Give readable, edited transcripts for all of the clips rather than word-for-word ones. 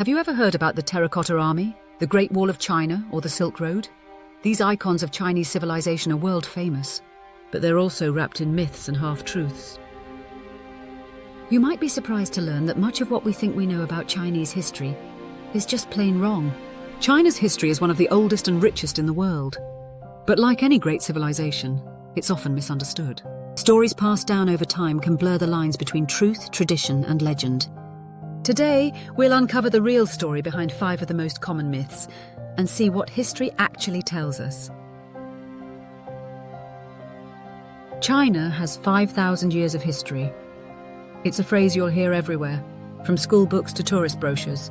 Have you ever heard about the Terracotta Army, the Great Wall of China, or the Silk Road? These icons of Chinese civilization are world famous, but they're also wrapped in myths and half-truths. You might be surprised to learn that much of what we think we know about Chinese history is just plain wrong. China's history is one of the oldest and richest in the world. But like any great civilization, it's often misunderstood. Stories passed down over time can blur the lines between truth, tradition, and legend. Today, we'll uncover the real story behind 5 of the most common myths and see what history actually tells us. China has 5,000 years of history. It's a phrase you'll hear everywhere, from school books to tourist brochures.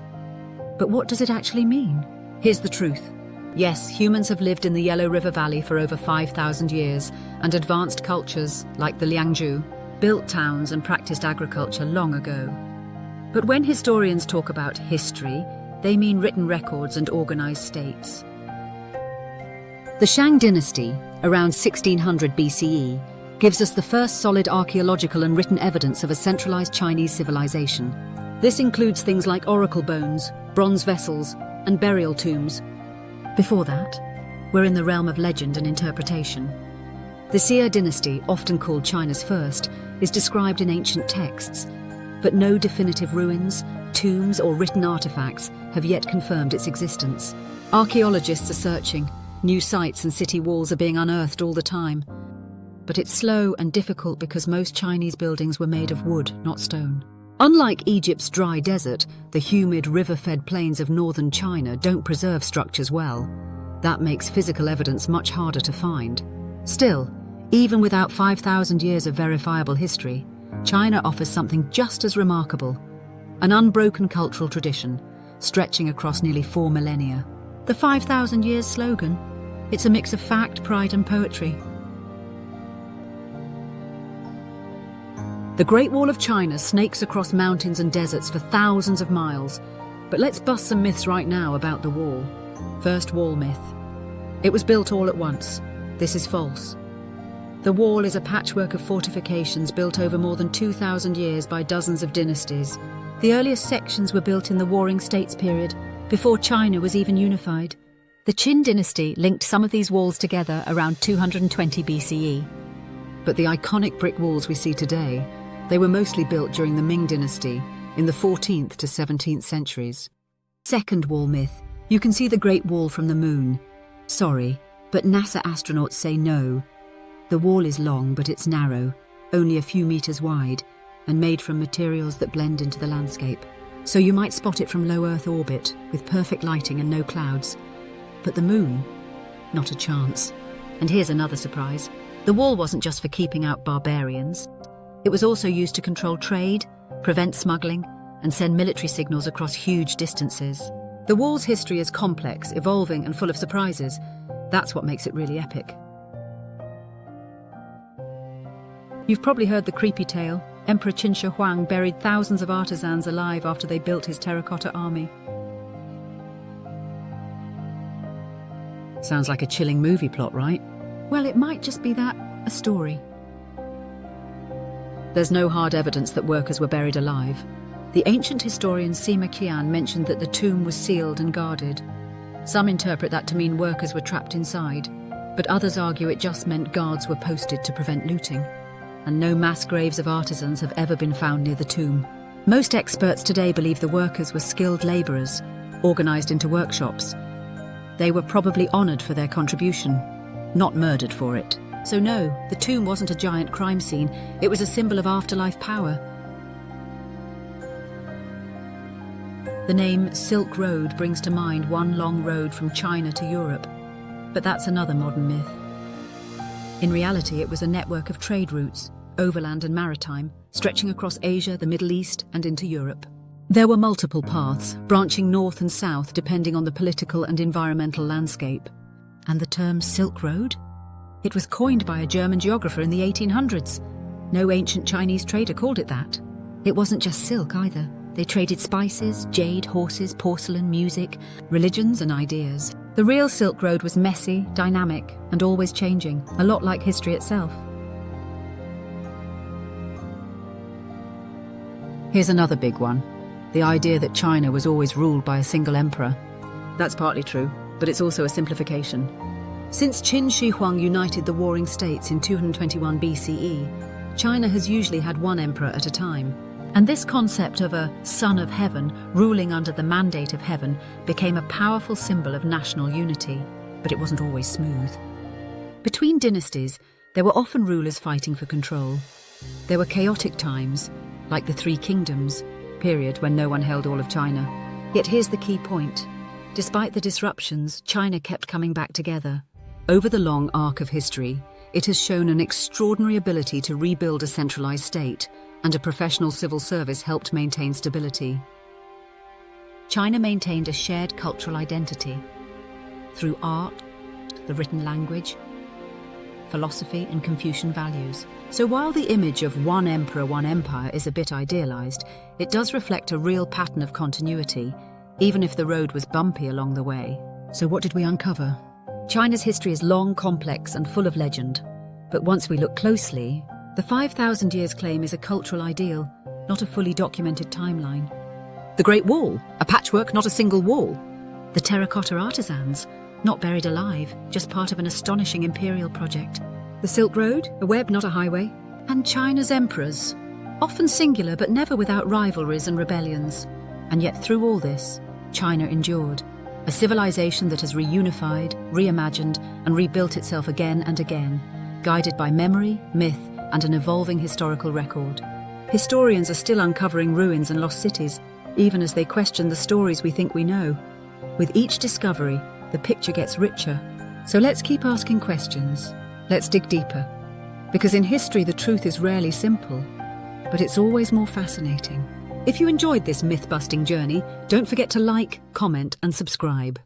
But what does it actually mean? Here's the truth. Yes, humans have lived in the Yellow River Valley for over 5,000 years, and advanced cultures, like the Liangzhu, built towns and practiced agriculture long ago. But when historians talk about history, they mean written records and organized states. The Shang dynasty, around 1600 BCE, gives us the first solid archaeological and written evidence of a centralized Chinese civilization. This includes things like oracle bones, bronze vessels, and burial tombs. Before that, we're in the realm of legend and interpretation. The Xia dynasty, often called China's first, is described in ancient texts, but no definitive ruins, tombs, or written artifacts have yet confirmed its existence. Archaeologists are searching. New sites and city walls are being unearthed all the time. But it's slow and difficult because most Chinese buildings were made of wood, not stone. Unlike Egypt's dry desert, the humid, river-fed plains of northern China don't preserve structures well. That makes physical evidence much harder to find. Still, even without 5,000 years of verifiable history, China offers something just as remarkable: an unbroken cultural tradition, stretching across nearly 4 millennia. The 5,000 years slogan: it's a mix of fact, pride, and poetry. The Great Wall of China snakes across mountains and deserts for thousands of miles. But let's bust some myths right now about the wall. First wall myth. It was built all at once. This is false. The wall is a patchwork of fortifications built over more than 2,000 years by dozens of dynasties. The earliest sections were built in the Warring States period, before China was even unified. The Qin dynasty linked some of these walls together around 220 BCE. But the iconic brick walls we see today, they were mostly built during the Ming dynasty in the 14th to 17th centuries. Second wall myth. You can see the Great Wall from the moon. Sorry, but NASA astronauts say no. The wall is long, but it's narrow, only a few meters wide, and made from materials that blend into the landscape. So you might spot it from low Earth orbit, with perfect lighting and no clouds. But the moon? Not a chance. And here's another surprise. The wall wasn't just for keeping out barbarians. It was also used to control trade, prevent smuggling, and send military signals across huge distances. The wall's history is complex, evolving, and full of surprises. That's what makes it really epic. You've probably heard the creepy tale. Emperor Qin Shi Huang buried thousands of artisans alive after they built his Terracotta Army. Sounds like a chilling movie plot, right? Well, it might just be that, a story. There's no hard evidence that workers were buried alive. The ancient historian Sima Qian mentioned that the tomb was sealed and guarded. Some interpret that to mean workers were trapped inside, but others argue it just meant guards were posted to prevent looting. And no mass graves of artisans have ever been found near the tomb. Most experts today believe the workers were skilled labourers, organised into workshops. They were probably honoured for their contribution, not murdered for it. So no, the tomb wasn't a giant crime scene, it was a symbol of afterlife power. The name Silk Road brings to mind one long road from China to Europe, but that's another modern myth. In reality, it was a network of trade routes, overland and maritime, stretching across Asia, the Middle East, and into Europe. There were multiple paths, branching north and south depending on the political and environmental landscape. And the term Silk Road? It was coined by a German geographer in the 1800s. No ancient Chinese trader called it that. It wasn't just silk either. They traded spices, jade, horses, porcelain, music, religions and ideas. The real Silk Road was messy, dynamic, and always changing, a lot like history itself. Here's another big one. the idea that China was always ruled by a single emperor. That's partly true, but it's also a simplification. Since Qin Shi Huang united the warring states in 221 BCE, China has usually had one emperor at a time. And this concept of a son of heaven ruling under the mandate of heaven became a powerful symbol of national unity, but it wasn't always smooth. Between dynasties, there were often rulers fighting for control. There were chaotic times, like the Three Kingdoms period when no one held all of China. Yet here's the key point. Despite the disruptions, China kept coming back together. Over the long arc of history, it has shown an extraordinary ability to rebuild a centralized state, and a professional civil service helped maintain stability. China maintained a shared cultural identity through art, the written language, philosophy, and Confucian values. So while the image of one emperor, one empire is a bit idealized, it does reflect a real pattern of continuity, even if the road was bumpy along the way. So what did we uncover? China's history is long, complex, and full of legend. But once we look closely, the 5,000 years claim is a cultural ideal, not a fully documented timeline. The Great Wall, a patchwork, not a single wall. The Terracotta Artisans, not buried alive, just part of an astonishing imperial project. The Silk Road, a web, not a highway. And China's emperors, often singular but never without rivalries and rebellions. And yet through all this, China endured. A civilization that has reunified, reimagined, and rebuilt itself again and again, guided by memory, myth, and an evolving historical record. Historians are still uncovering ruins and lost cities, even as they question the stories we think we know. With each discovery, the picture gets richer. So let's keep asking questions. Let's dig deeper. Because in history, the truth is rarely simple, but it's always more fascinating. If you enjoyed this myth-busting journey, don't forget to like, comment, and subscribe.